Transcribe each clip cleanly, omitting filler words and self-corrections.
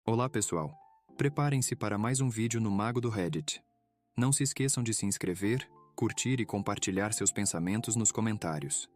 Olá, pessoal. Preparem-se para mais um vídeo no Mago do Reddit. Não se esqueçam de se inscrever, curtir e compartilhar seus pensamentos nos comentários.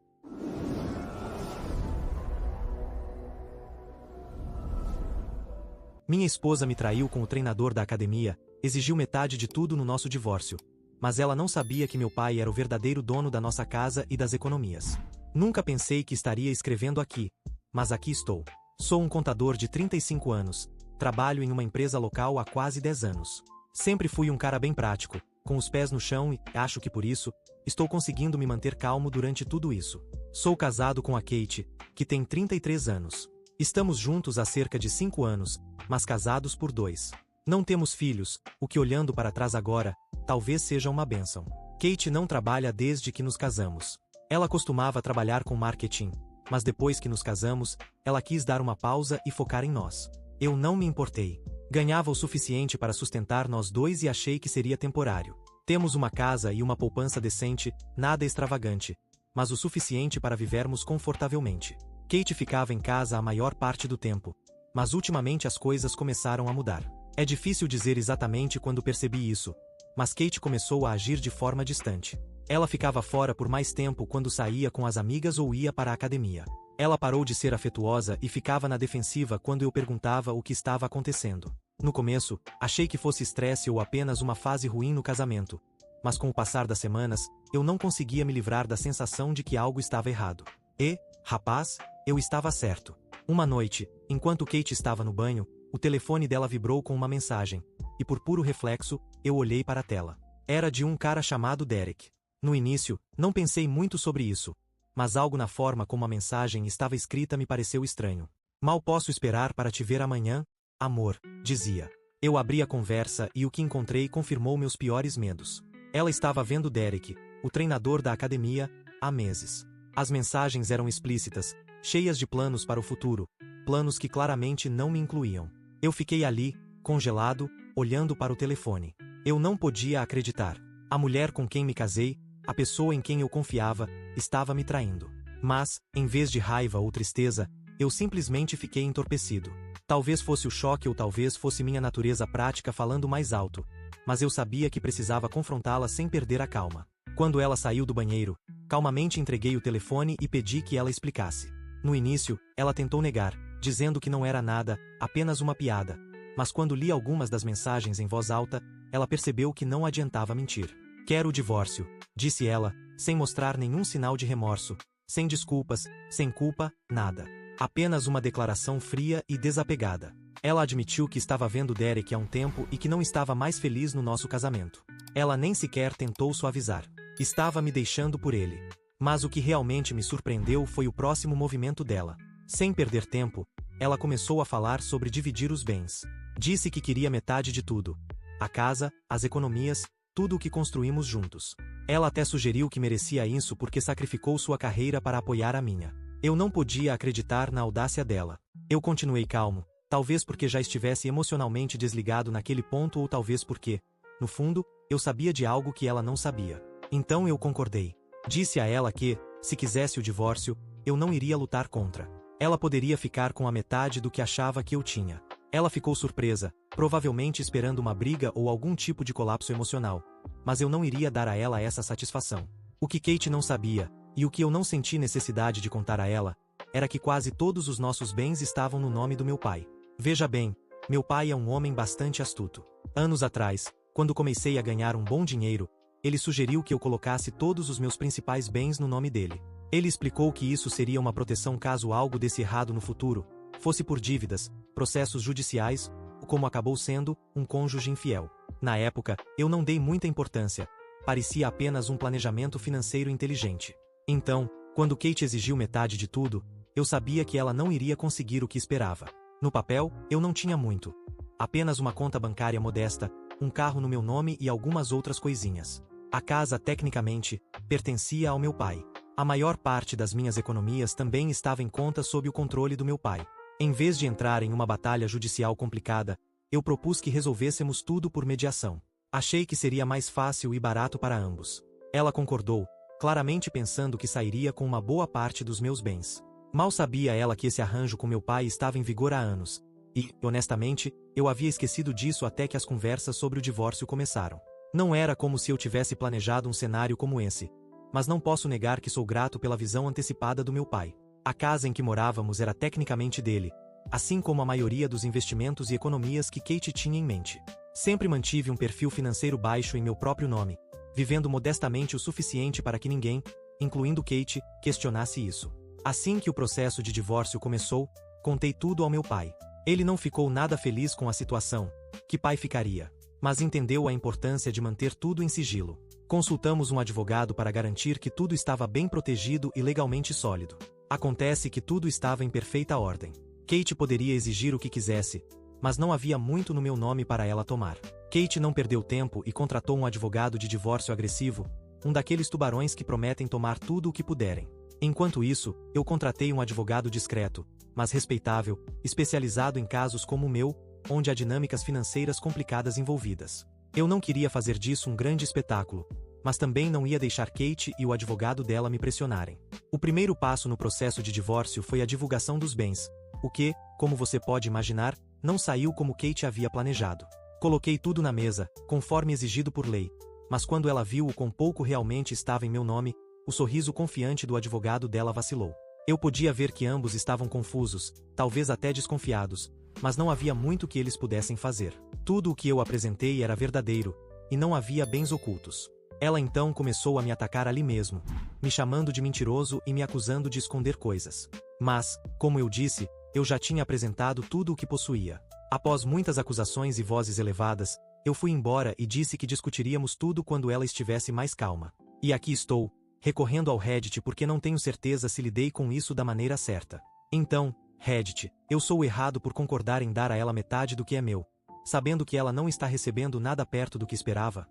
Minha esposa me traiu com o treinador da academia, exigiu metade de tudo no nosso divórcio. Mas ela não sabia que meu pai era o verdadeiro dono da nossa casa e das economias. Nunca pensei que estaria escrevendo aqui, mas aqui estou. Sou um contador de 35 anos. Trabalho em uma empresa local há quase 10 anos. Sempre fui um cara bem prático, com os pés no chão e, acho que por isso, estou conseguindo me manter calmo durante tudo isso. Sou casado com a Kate, que tem 33 anos. Estamos juntos há cerca de 5 anos, mas casados por 2. Não temos filhos, o que olhando para trás agora, talvez seja uma bênção. Kate não trabalha desde que nos casamos. Ela costumava trabalhar com marketing, mas depois que nos casamos, ela quis dar uma pausa e focar em nós. Eu não me importei. Ganhava o suficiente para sustentar nós dois e achei que seria temporário. Temos uma casa e uma poupança decente, nada extravagante, mas o suficiente para vivermos confortavelmente. Kate ficava em casa a maior parte do tempo, mas ultimamente as coisas começaram a mudar. É difícil dizer exatamente quando percebi isso, mas Kate começou a agir de forma distante. Ela ficava fora por mais tempo quando saía com as amigas ou ia para a academia. Ela parou de ser afetuosa e ficava na defensiva quando eu perguntava o que estava acontecendo. No começo, achei que fosse estresse ou apenas uma fase ruim no casamento. Mas com o passar das semanas, eu não conseguia me livrar da sensação de que algo estava errado. E, rapaz, eu estava certo. Uma noite, enquanto Kate estava no banho, o telefone dela vibrou com uma mensagem, e por puro reflexo, eu olhei para a tela. Era de um cara chamado Derek. No início, não pensei muito sobre isso, mas algo na forma como a mensagem estava escrita me pareceu estranho. Mal posso esperar para te ver amanhã, amor, dizia. Eu abri a conversa e o que encontrei confirmou meus piores medos. Ela estava vendo Derek, o treinador da academia, há meses. As mensagens eram explícitas, cheias de planos para o futuro, planos que claramente não me incluíam. Eu fiquei ali, congelado, olhando para o telefone. Eu não podia acreditar. A mulher com quem me casei, a pessoa em quem eu confiava, estava me traindo. Mas, em vez de raiva ou tristeza, eu simplesmente fiquei entorpecido. Talvez fosse o choque ou talvez fosse minha natureza prática falando mais alto, mas eu sabia que precisava confrontá-la sem perder a calma. Quando ela saiu do banheiro, calmamente entreguei o telefone e pedi que ela explicasse. No início, ela tentou negar, dizendo que não era nada, apenas uma piada. Mas quando li algumas das mensagens em voz alta, ela percebeu que não adiantava mentir. Quero o divórcio, disse ela, sem mostrar nenhum sinal de remorso, sem desculpas, sem culpa, nada. Apenas uma declaração fria e desapegada. Ela admitiu que estava vendo Derek há um tempo e que não estava mais feliz no nosso casamento. Ela nem sequer tentou suavizar. Estava me deixando por ele. Mas o que realmente me surpreendeu foi o próximo movimento dela. Sem perder tempo, ela começou a falar sobre dividir os bens. Disse que queria metade de tudo. A casa, as economias, tudo o que construímos juntos. Ela até sugeriu que merecia isso porque sacrificou sua carreira para apoiar a minha. Eu não podia acreditar na audácia dela. Eu continuei calmo, talvez porque já estivesse emocionalmente desligado naquele ponto ou talvez porque, no fundo, eu sabia de algo que ela não sabia. Então eu concordei. Disse a ela que, se quisesse o divórcio, eu não iria lutar contra. Ela poderia ficar com a metade do que achava que eu tinha. Ela ficou surpresa, provavelmente esperando uma briga ou algum tipo de colapso emocional. Mas eu não iria dar a ela essa satisfação. O que Kate não sabia, e o que eu não senti necessidade de contar a ela, era que quase todos os nossos bens estavam no nome do meu pai. Veja bem, meu pai é um homem bastante astuto. Anos atrás, quando comecei a ganhar um bom dinheiro, ele sugeriu que eu colocasse todos os meus principais bens no nome dele. Ele explicou que isso seria uma proteção caso algo desse errado no futuro, fosse por dívidas, processos judiciais, ou como acabou sendo, um cônjuge infiel. Na época, eu não dei muita importância. Parecia apenas um planejamento financeiro inteligente. Então, quando Kate exigiu metade de tudo, eu sabia que ela não iria conseguir o que esperava. No papel, eu não tinha muito. Apenas uma conta bancária modesta, um carro no meu nome e algumas outras coisinhas. A casa, tecnicamente, pertencia ao meu pai. A maior parte das minhas economias também estava em conta sob o controle do meu pai. Em vez de entrar em uma batalha judicial complicada, eu propus que resolvêssemos tudo por mediação. Achei que seria mais fácil e barato para ambos. Ela concordou, claramente pensando que sairia com uma boa parte dos meus bens. Mal sabia ela que esse arranjo com meu pai estava em vigor há anos, E, honestamente, eu havia esquecido disso até que as conversas sobre o divórcio começaram. Não era como se eu tivesse planejado um cenário como esse. Mas não posso negar que sou grato pela visão antecipada do meu pai. A casa em que morávamos era tecnicamente dele, assim como a maioria dos investimentos e economias que Kate tinha em mente. Sempre mantive um perfil financeiro baixo em meu próprio nome, vivendo modestamente o suficiente para que ninguém, incluindo Kate, questionasse isso. Assim que o processo de divórcio começou, contei tudo ao meu pai. Ele não ficou nada feliz com a situação. Que pai ficaria? Mas entendeu a importância de manter tudo em sigilo. Consultamos um advogado para garantir que tudo estava bem protegido e legalmente sólido. Acontece que tudo estava em perfeita ordem. Kate poderia exigir o que quisesse, mas não havia muito no meu nome para ela tomar. Kate não perdeu tempo e contratou um advogado de divórcio agressivo, um daqueles tubarões que prometem tomar tudo o que puderem. Enquanto isso, eu contratei um advogado discreto, mas respeitável, especializado em casos como o meu, onde há dinâmicas financeiras complicadas envolvidas. Eu não queria fazer disso um grande espetáculo, mas também não ia deixar Kate e o advogado dela me pressionarem. O primeiro passo no processo de divórcio foi a divulgação dos bens, o que, como você pode imaginar, não saiu como Kate havia planejado. Coloquei tudo na mesa, conforme exigido por lei, mas quando ela viu o quão pouco realmente estava em meu nome, o sorriso confiante do advogado dela vacilou. Eu podia ver que ambos estavam confusos, talvez até desconfiados, mas não havia muito que eles pudessem fazer. Tudo o que eu apresentei era verdadeiro, e não havia bens ocultos. Ela então começou a me atacar ali mesmo, me chamando de mentiroso e me acusando de esconder coisas. Mas, como eu disse, eu já tinha apresentado tudo o que possuía. Após muitas acusações e vozes elevadas, eu fui embora e disse que discutiríamos tudo quando ela estivesse mais calma. E aqui estou, recorrendo ao Reddit porque não tenho certeza se lidei com isso da maneira certa. Então, Reddit, eu sou o errado por concordar em dar a ela metade do que é meu, sabendo que ela não está recebendo nada perto do que esperava?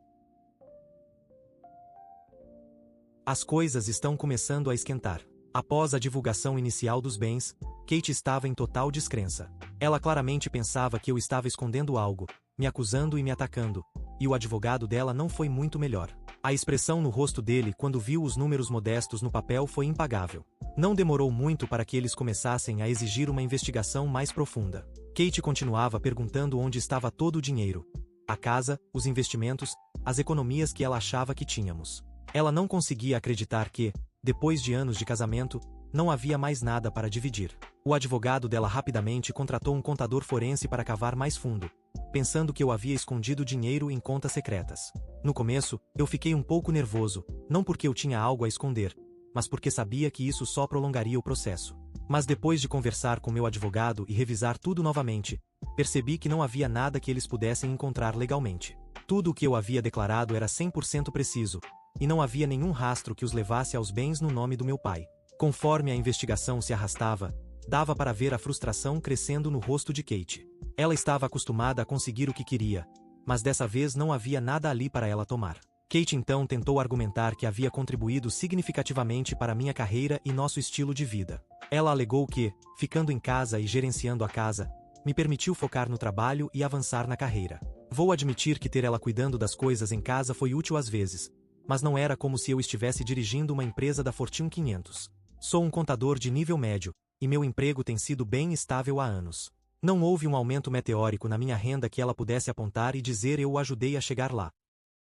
As coisas estão começando a esquentar. Após a divulgação inicial dos bens, Kate estava em total descrença. Ela claramente pensava que eu estava escondendo algo, me acusando e me atacando, e o advogado dela não foi muito melhor. A expressão no rosto dele quando viu os números modestos no papel foi impagável. Não demorou muito para que eles começassem a exigir uma investigação mais profunda. Kate continuava perguntando onde estava todo o dinheiro. A casa, os investimentos, as economias que ela achava que tínhamos. Ela não conseguia acreditar que, depois de anos de casamento, não havia mais nada para dividir. O advogado dela rapidamente contratou um contador forense para cavar mais fundo, pensando que eu havia escondido dinheiro em contas secretas. No começo, eu fiquei um pouco nervoso, não porque eu tinha algo a esconder, mas porque sabia que isso só prolongaria o processo. Mas depois de conversar com meu advogado e revisar tudo novamente, percebi que não havia nada que eles pudessem encontrar legalmente. Tudo o que eu havia declarado era 100% preciso, e não havia nenhum rastro que os levasse aos bens no nome do meu pai. Conforme a investigação se arrastava, dava para ver a frustração crescendo no rosto de Kate. Ela estava acostumada a conseguir o que queria, mas dessa vez não havia nada ali para ela tomar. Kate então tentou argumentar que havia contribuído significativamente para minha carreira e nosso estilo de vida. Ela alegou que, ficando em casa e gerenciando a casa, me permitiu focar no trabalho e avançar na carreira. Vou admitir que ter ela cuidando das coisas em casa foi útil às vezes, mas não era como se eu estivesse dirigindo uma empresa da Fortune 500. Sou um contador de nível médio, e meu emprego tem sido bem estável há anos. Não houve um aumento meteórico na minha renda que ela pudesse apontar e dizer eu o ajudei a chegar lá.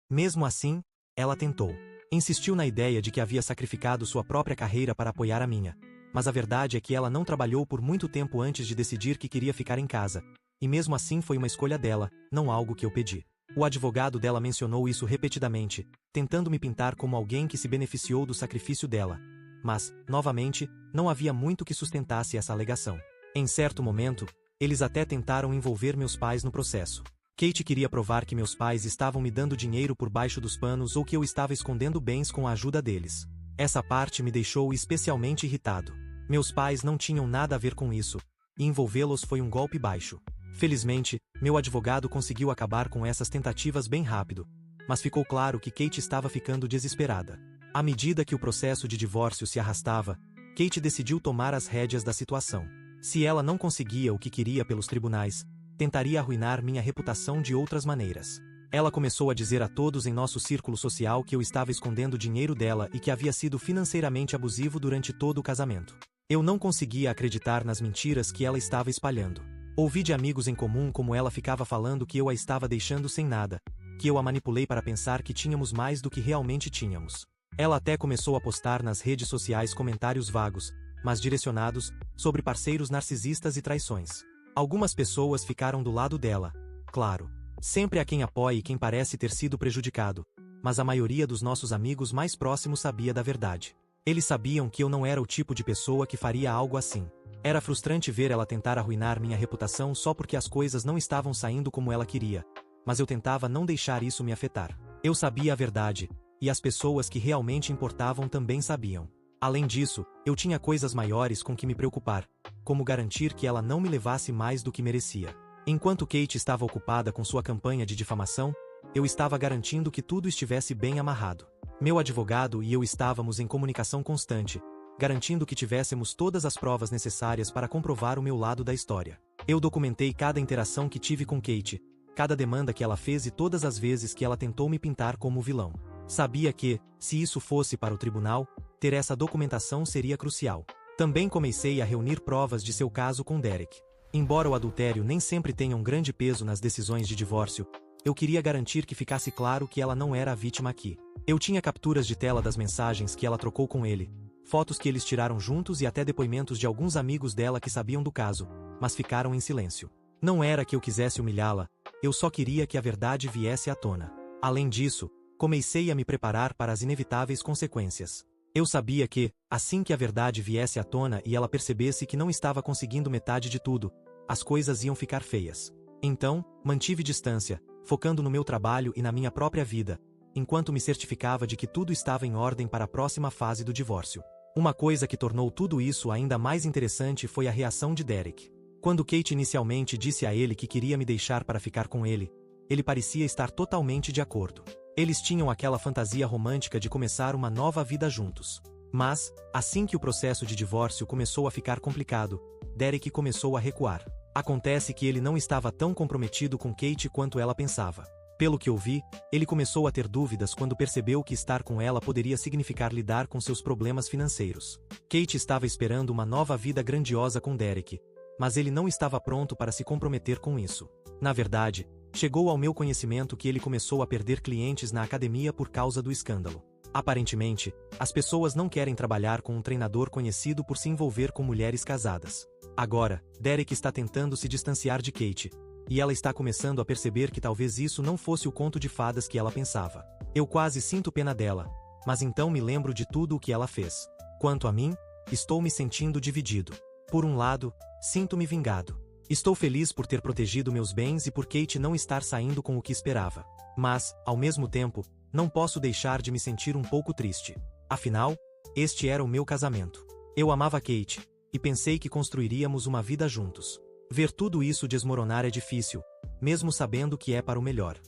Mesmo assim, ela tentou. Insistiu na ideia de que havia sacrificado sua própria carreira para apoiar a minha. Mas a verdade é que ela não trabalhou por muito tempo antes de decidir que queria ficar em casa. E mesmo assim foi uma escolha dela, não algo que eu pedi. O advogado dela mencionou isso repetidamente, tentando me pintar como alguém que se beneficiou do sacrifício dela. Mas, novamente, não havia muito que sustentasse essa alegação. Em certo momento, eles até tentaram envolver meus pais no processo. Kate queria provar que meus pais estavam me dando dinheiro por baixo dos panos ou que eu estava escondendo bens com a ajuda deles. Essa parte me deixou especialmente irritado. Meus pais não tinham nada a ver com isso, e envolvê-los foi um golpe baixo. Felizmente, meu advogado conseguiu acabar com essas tentativas bem rápido, mas ficou claro que Kate estava ficando desesperada. À medida que o processo de divórcio se arrastava, Kate decidiu tomar as rédeas da situação. Se ela não conseguia o que queria pelos tribunais, tentaria arruinar minha reputação de outras maneiras. Ela começou a dizer a todos em nosso círculo social que eu estava escondendo dinheiro dela e que havia sido financeiramente abusivo durante todo o casamento. Eu não conseguia acreditar nas mentiras que ela estava espalhando. Ouvi de amigos em comum como ela ficava falando que eu a estava deixando sem nada, que eu a manipulei para pensar que tínhamos mais do que realmente tínhamos. Ela até começou a postar nas redes sociais comentários vagos, mas direcionados, sobre parceiros narcisistas e traições. Algumas pessoas ficaram do lado dela. Claro, sempre há quem apoie quem parece ter sido prejudicado, mas a maioria dos nossos amigos mais próximos sabia da verdade. Eles sabiam que eu não era o tipo de pessoa que faria algo assim. Era frustrante ver ela tentar arruinar minha reputação só porque as coisas não estavam saindo como ela queria, mas eu tentava não deixar isso me afetar. Eu sabia a verdade, e as pessoas que realmente importavam também sabiam. Além disso, eu tinha coisas maiores com que me preocupar, como garantir que ela não me levasse mais do que merecia. Enquanto Kate estava ocupada com sua campanha de difamação, eu estava garantindo que tudo estivesse bem amarrado. Meu advogado e eu estávamos em comunicação constante, garantindo que tivéssemos todas as provas necessárias para comprovar o meu lado da história. Eu documentei cada interação que tive com Kate, cada demanda que ela fez e todas as vezes que ela tentou me pintar como vilão. Sabia que, se isso fosse para o tribunal, ter essa documentação seria crucial. Também comecei a reunir provas de seu caso com Derek. Embora o adultério nem sempre tenha um grande peso nas decisões de divórcio, eu queria garantir que ficasse claro que ela não era a vítima aqui. Eu tinha capturas de tela das mensagens que ela trocou com ele, fotos que eles tiraram juntos e até depoimentos de alguns amigos dela que sabiam do caso, mas ficaram em silêncio. Não era que eu quisesse humilhá-la, eu só queria que a verdade viesse à tona. Além disso, comecei a me preparar para as inevitáveis consequências. Eu sabia que, assim que a verdade viesse à tona e ela percebesse que não estava conseguindo metade de tudo, as coisas iam ficar feias. Então, mantive distância, focando no meu trabalho e na minha própria vida, enquanto me certificava de que tudo estava em ordem para a próxima fase do divórcio. Uma coisa que tornou tudo isso ainda mais interessante foi a reação de Derek. Quando Kate inicialmente disse a ele que queria me deixar para ficar com ele, ele parecia estar totalmente de acordo. Eles tinham aquela fantasia romântica de começar uma nova vida juntos. Mas, assim que o processo de divórcio começou a ficar complicado, Derek começou a recuar. Acontece que ele não estava tão comprometido com Kate quanto ela pensava. Pelo que ouvi, ele começou a ter dúvidas quando percebeu que estar com ela poderia significar lidar com seus problemas financeiros. Kate estava esperando uma nova vida grandiosa com Derek, mas ele não estava pronto para se comprometer com isso. Na verdade, chegou ao meu conhecimento que ele começou a perder clientes na academia por causa do escândalo. Aparentemente, as pessoas não querem trabalhar com um treinador conhecido por se envolver com mulheres casadas. Agora, Derek está tentando se distanciar de Kate, e ela está começando a perceber que talvez isso não fosse o conto de fadas que ela pensava. Eu quase sinto pena dela, mas então me lembro de tudo o que ela fez. Quanto a mim, estou me sentindo dividido. Por um lado, sinto-me vingado. Estou feliz por ter protegido meus bens e por Kate não estar saindo com o que esperava. Mas, ao mesmo tempo, não posso deixar de me sentir um pouco triste. Afinal, este era o meu casamento. Eu amava Kate, e pensei que construiríamos uma vida juntos. Ver tudo isso desmoronar é difícil, mesmo sabendo que é para o melhor.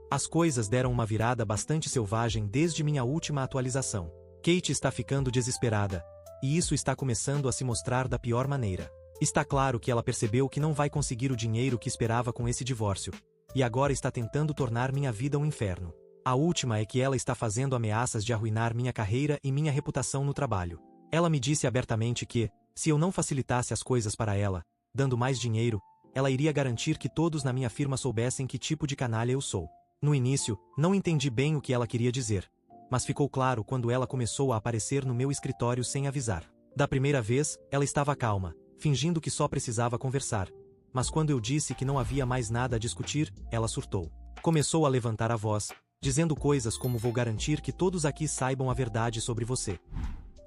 As coisas deram uma virada bastante selvagem desde minha última atualização. Kate está ficando desesperada, e isso está começando a se mostrar da pior maneira. Está claro que ela percebeu que não vai conseguir o dinheiro que esperava com esse divórcio, e agora está tentando tornar minha vida um inferno. A última é que ela está fazendo ameaças de arruinar minha carreira e minha reputação no trabalho. Ela me disse abertamente que, se eu não facilitasse as coisas para ela, dando mais dinheiro, ela iria garantir que todos na minha firma soubessem que tipo de canalha eu sou. No início, não entendi bem o que ela queria dizer, mas ficou claro quando ela começou a aparecer no meu escritório sem avisar. Da primeira vez, ela estava calma, fingindo que só precisava conversar, mas quando eu disse que não havia mais nada a discutir, ela surtou. Começou a levantar a voz, dizendo coisas como "vou garantir que todos aqui saibam a verdade sobre você".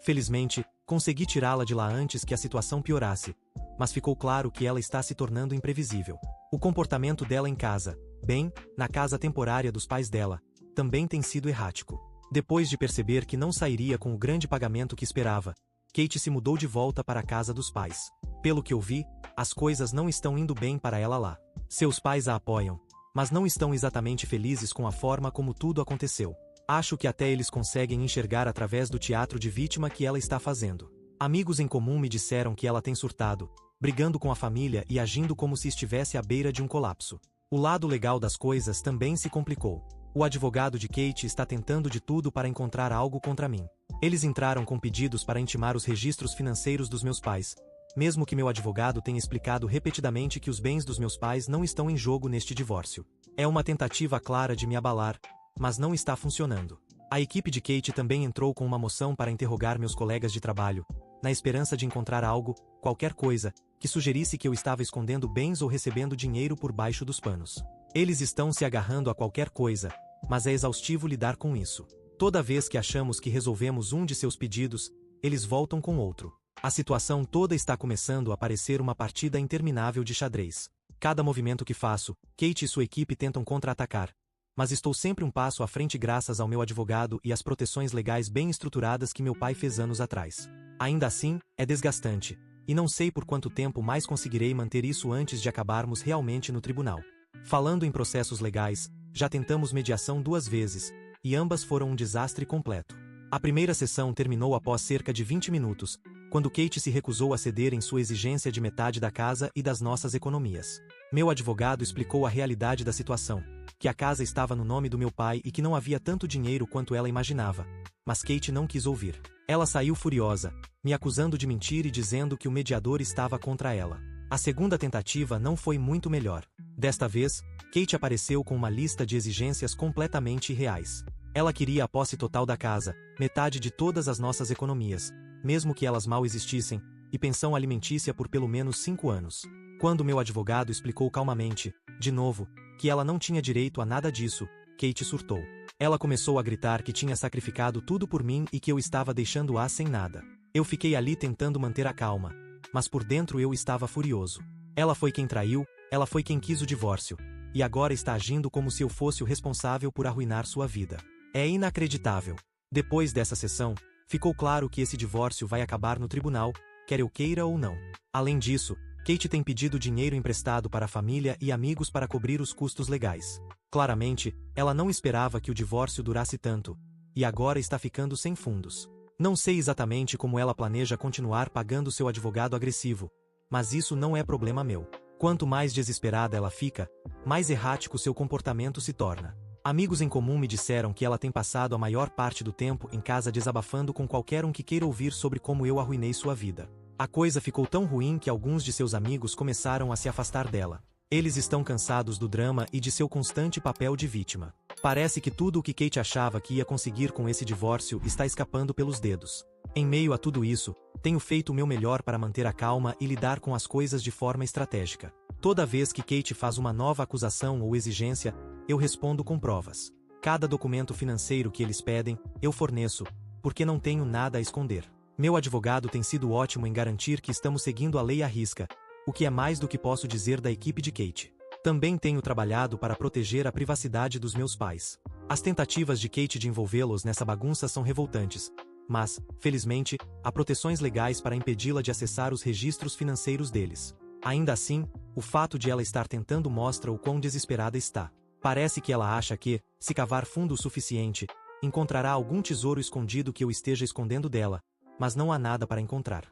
Felizmente, consegui tirá-la de lá antes que a situação piorasse, mas ficou claro que ela está se tornando imprevisível. O comportamento dela em casa, bem, na casa temporária dos pais dela, também tem sido errático. Depois de perceber que não sairia com o grande pagamento que esperava, Kate se mudou de volta para a casa dos pais. Pelo que eu vi, as coisas não estão indo bem para ela lá. Seus pais a apoiam, mas não estão exatamente felizes com a forma como tudo aconteceu. Acho que até eles conseguem enxergar através do teatro de vítima que ela está fazendo. Amigos em comum me disseram que ela tem surtado, brigando com a família e agindo como se estivesse à beira de um colapso. O lado legal das coisas também se complicou. O advogado de Kate está tentando de tudo para encontrar algo contra mim. Eles entraram com pedidos para intimar os registros financeiros dos meus pais, mesmo que meu advogado tenha explicado repetidamente que os bens dos meus pais não estão em jogo neste divórcio. É uma tentativa clara de me abalar, mas não está funcionando. A equipe de Kate também entrou com uma moção para interrogar meus colegas de trabalho, na esperança de encontrar algo, qualquer coisa, que sugerisse que eu estava escondendo bens ou recebendo dinheiro por baixo dos panos. Eles estão se agarrando a qualquer coisa, mas é exaustivo lidar com isso. Toda vez que achamos que resolvemos um de seus pedidos, eles voltam com outro. A situação toda está começando a parecer uma partida interminável de xadrez. Cada movimento que faço, Kate e sua equipe tentam contra-atacar. Mas estou sempre um passo à frente graças ao meu advogado e às proteções legais bem estruturadas que meu pai fez anos atrás. Ainda assim, é desgastante, e não sei por quanto tempo mais conseguirei manter isso antes de acabarmos realmente no tribunal. Falando em processos legais, já tentamos mediação 2 vezes, e ambas foram um desastre completo. A primeira sessão terminou após cerca de 20 minutos, quando Kate se recusou a ceder em sua exigência de metade da casa e das nossas economias. Meu advogado explicou a realidade da situação, que a casa estava no nome do meu pai e que não havia tanto dinheiro quanto ela imaginava. Mas Kate não quis ouvir. Ela saiu furiosa, me acusando de mentir e dizendo que o mediador estava contra ela. A segunda tentativa não foi muito melhor. Desta vez, Kate apareceu com uma lista de exigências completamente irreais. Ela queria a posse total da casa, metade de todas as nossas economias, mesmo que elas mal existissem, e pensão alimentícia por pelo menos 5 anos. Quando meu advogado explicou calmamente, de novo, que ela não tinha direito a nada disso, Kate surtou. Ela começou a gritar que tinha sacrificado tudo por mim e que eu estava deixando-a sem nada. Eu fiquei ali tentando manter a calma, mas por dentro eu estava furioso. Ela foi quem traiu, ela foi quem quis o divórcio, e agora está agindo como se eu fosse o responsável por arruinar sua vida. É inacreditável. Depois dessa sessão, ficou claro que esse divórcio vai acabar no tribunal, quer eu queira ou não. Além disso, Kate tem pedido dinheiro emprestado para a família e amigos para cobrir os custos legais. Claramente, ela não esperava que o divórcio durasse tanto, e agora está ficando sem fundos. Não sei exatamente como ela planeja continuar pagando seu advogado agressivo, mas isso não é problema meu. Quanto mais desesperada ela fica, mais errático seu comportamento se torna. Amigos em comum me disseram que ela tem passado a maior parte do tempo em casa desabafando com qualquer um que queira ouvir sobre como eu arruinei sua vida. A coisa ficou tão ruim que alguns de seus amigos começaram a se afastar dela. Eles estão cansados do drama e de seu constante papel de vítima. Parece que tudo o que Kate achava que ia conseguir com esse divórcio está escapando pelos dedos. Em meio a tudo isso, tenho feito o meu melhor para manter a calma e lidar com as coisas de forma estratégica. Toda vez que Kate faz uma nova acusação ou exigência, eu respondo com provas. Cada documento financeiro que eles pedem, eu forneço, porque não tenho nada a esconder. Meu advogado tem sido ótimo em garantir que estamos seguindo a lei à risca, o que é mais do que posso dizer da equipe de Kate. Também tenho trabalhado para proteger a privacidade dos meus pais. As tentativas de Kate de envolvê-los nessa bagunça são revoltantes, mas, felizmente, há proteções legais para impedi-la de acessar os registros financeiros deles. Ainda assim, o fato de ela estar tentando mostra o quão desesperada está. Parece que ela acha que, se cavar fundo o suficiente, encontrará algum tesouro escondido que eu esteja escondendo dela, mas não há nada para encontrar.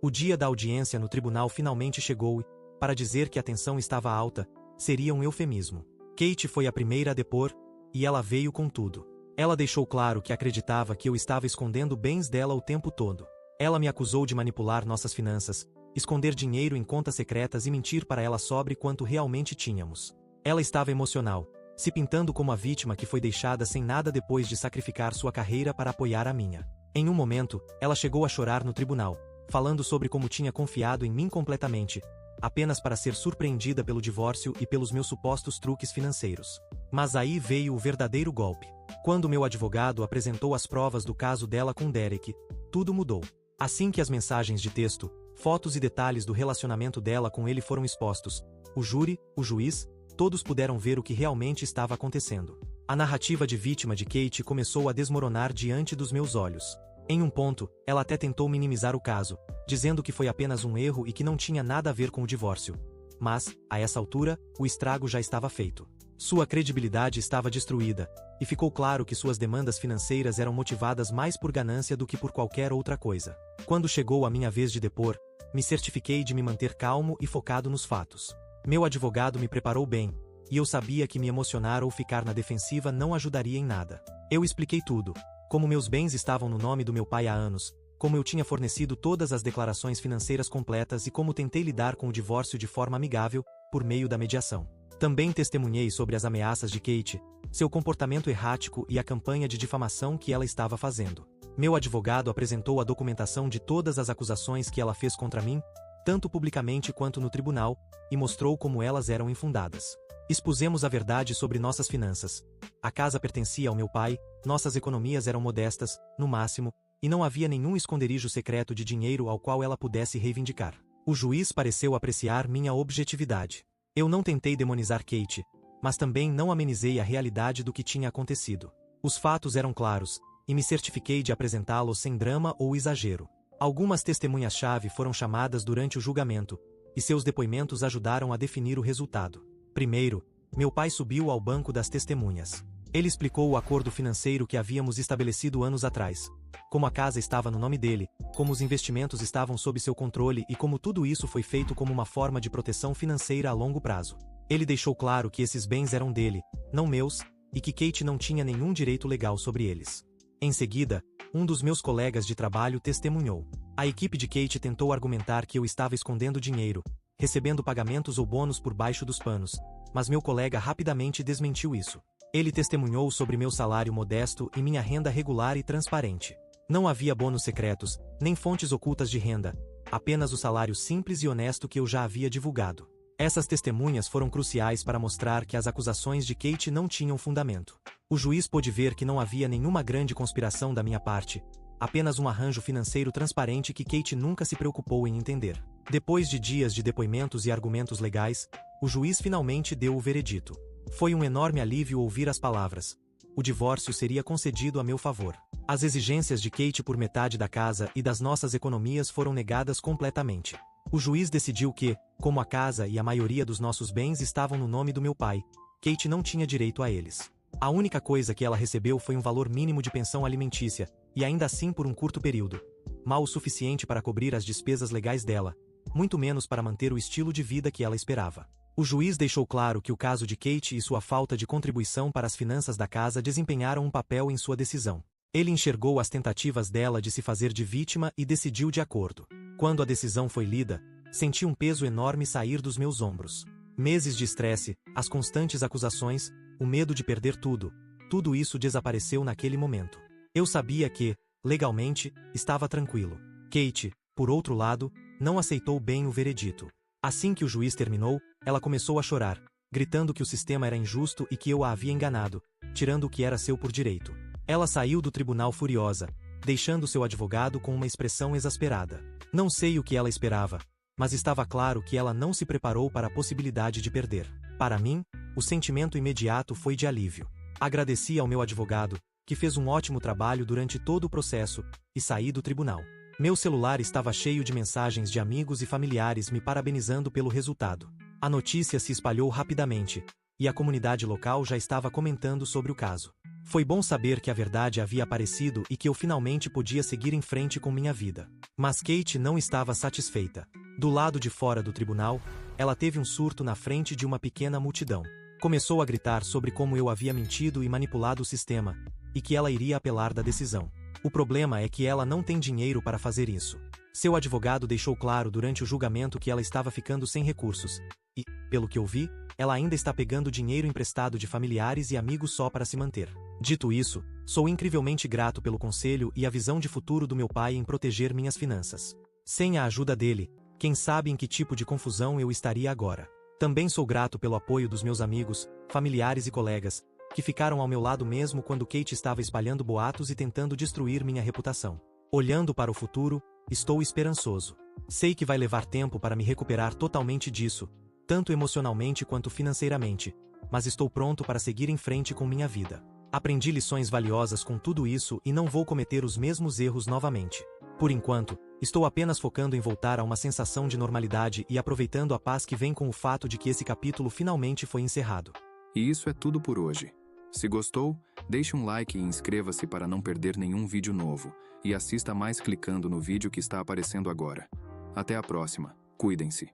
O dia da audiência no tribunal finalmente chegou e, para dizer que a tensão estava alta, seria um eufemismo. Kate foi a primeira a depor, e ela veio com tudo. Ela deixou claro que acreditava que eu estava escondendo bens dela o tempo todo. Ela me acusou de manipular nossas finanças, esconder dinheiro em contas secretas e mentir para ela sobre quanto realmente tínhamos. Ela estava emocional, se pintando como a vítima que foi deixada sem nada depois de sacrificar sua carreira para apoiar a minha. Em um momento, ela chegou a chorar no tribunal, falando sobre como tinha confiado em mim completamente, apenas para ser surpreendida pelo divórcio e pelos meus supostos truques financeiros. Mas aí veio o verdadeiro golpe. Quando meu advogado apresentou as provas do caso dela com Derek, tudo mudou. Assim que as mensagens de texto, fotos e detalhes do relacionamento dela com ele foram expostos, o júri, o juiz, todos puderam ver o que realmente estava acontecendo. A narrativa de vítima de Kate começou a desmoronar diante dos meus olhos. Em um ponto, ela até tentou minimizar o caso, dizendo que foi apenas um erro e que não tinha nada a ver com o divórcio. Mas, a essa altura, o estrago já estava feito. Sua credibilidade estava destruída, e ficou claro que suas demandas financeiras eram motivadas mais por ganância do que por qualquer outra coisa. Quando chegou a minha vez de depor, me certifiquei de me manter calmo e focado nos fatos. Meu advogado me preparou bem, e eu sabia que me emocionar ou ficar na defensiva não ajudaria em nada. Eu expliquei tudo. Como meus bens estavam no nome do meu pai há anos, como eu tinha fornecido todas as declarações financeiras completas e como tentei lidar com o divórcio de forma amigável, por meio da mediação. Também testemunhei sobre as ameaças de Kate, seu comportamento errático e a campanha de difamação que ela estava fazendo. Meu advogado apresentou a documentação de todas as acusações que ela fez contra mim, tanto publicamente quanto no tribunal, e mostrou como elas eram infundadas. Expusemos a verdade sobre nossas finanças. A casa pertencia ao meu pai, nossas economias eram modestas, no máximo, e não havia nenhum esconderijo secreto de dinheiro ao qual ela pudesse reivindicar. O juiz pareceu apreciar minha objetividade. Eu não tentei demonizar Kate, mas também não amenizei a realidade do que tinha acontecido. Os fatos eram claros, e me certifiquei de apresentá-los sem drama ou exagero. Algumas testemunhas-chave foram chamadas durante o julgamento, e seus depoimentos ajudaram a definir o resultado. Primeiro, meu pai subiu ao banco das testemunhas. Ele explicou o acordo financeiro que havíamos estabelecido anos atrás. Como a casa estava no nome dele, como os investimentos estavam sob seu controle e como tudo isso foi feito como uma forma de proteção financeira a longo prazo. Ele deixou claro que esses bens eram dele, não meus, e que Kate não tinha nenhum direito legal sobre eles. Em seguida, um dos meus colegas de trabalho testemunhou. A equipe de Kate tentou argumentar que eu estava escondendo dinheiro, recebendo pagamentos ou bônus por baixo dos panos, mas meu colega rapidamente desmentiu isso. Ele testemunhou sobre meu salário modesto e minha renda regular e transparente. Não havia bônus secretos, nem fontes ocultas de renda, apenas o salário simples e honesto que eu já havia divulgado. Essas testemunhas foram cruciais para mostrar que as acusações de Kate não tinham fundamento. O juiz pôde ver que não havia nenhuma grande conspiração da minha parte, apenas um arranjo financeiro transparente que Kate nunca se preocupou em entender. Depois de dias de depoimentos e argumentos legais, o juiz finalmente deu o veredito. Foi um enorme alívio ouvir as palavras: o divórcio seria concedido a meu favor. As exigências de Kate por metade da casa e das nossas economias foram negadas completamente. O juiz decidiu que, como a casa e a maioria dos nossos bens estavam no nome do meu pai, Kate não tinha direito a eles. A única coisa que ela recebeu foi um valor mínimo de pensão alimentícia, e ainda assim por um curto período. Mal o suficiente para cobrir as despesas legais dela, muito menos para manter o estilo de vida que ela esperava. O juiz deixou claro que o caso de Kate e sua falta de contribuição para as finanças da casa desempenharam um papel em sua decisão. Ele enxergou as tentativas dela de se fazer de vítima e decidiu de acordo. Quando a decisão foi lida, senti um peso enorme sair dos meus ombros. Meses de estresse, as constantes acusações, o medo de perder tudo isso desapareceu naquele momento. Eu sabia que, legalmente, estava tranquilo. Kate, por outro lado, não aceitou bem o veredito. Assim que o juiz terminou, ela começou a chorar, gritando que o sistema era injusto e que eu a havia enganado, tirando o que era seu por direito. Ela saiu do tribunal furiosa, deixando seu advogado com uma expressão exasperada. Não sei o que ela esperava, mas estava claro que ela não se preparou para a possibilidade de perder. Para mim, o sentimento imediato foi de alívio. Agradeci ao meu advogado, que fez um ótimo trabalho durante todo o processo, e saí do tribunal. Meu celular estava cheio de mensagens de amigos e familiares me parabenizando pelo resultado. A notícia se espalhou rapidamente, e a comunidade local já estava comentando sobre o caso. Foi bom saber que a verdade havia aparecido e que eu finalmente podia seguir em frente com minha vida. Mas Kate não estava satisfeita. Do lado de fora do tribunal, ela teve um surto na frente de uma pequena multidão. Começou a gritar sobre como eu havia mentido e manipulado o sistema, e que ela iria apelar da decisão. O problema é que ela não tem dinheiro para fazer isso. Seu advogado deixou claro durante o julgamento que ela estava ficando sem recursos, e, pelo que eu vi, ela ainda está pegando dinheiro emprestado de familiares e amigos só para se manter. Dito isso, sou incrivelmente grato pelo conselho e a visão de futuro do meu pai em proteger minhas finanças. Sem a ajuda dele, quem sabe em que tipo de confusão eu estaria agora. Também sou grato pelo apoio dos meus amigos, familiares e colegas, que ficaram ao meu lado mesmo quando Kate estava espalhando boatos e tentando destruir minha reputação. Olhando para o futuro, estou esperançoso. Sei que vai levar tempo para me recuperar totalmente disso, tanto emocionalmente quanto financeiramente, mas estou pronto para seguir em frente com minha vida. Aprendi lições valiosas com tudo isso e não vou cometer os mesmos erros novamente. Por enquanto, estou apenas focando em voltar a uma sensação de normalidade e aproveitando a paz que vem com o fato de que esse capítulo finalmente foi encerrado. E isso é tudo por hoje. Se gostou, deixe um like e inscreva-se para não perder nenhum vídeo novo, e assista mais clicando no vídeo que está aparecendo agora. Até a próxima. Cuidem-se.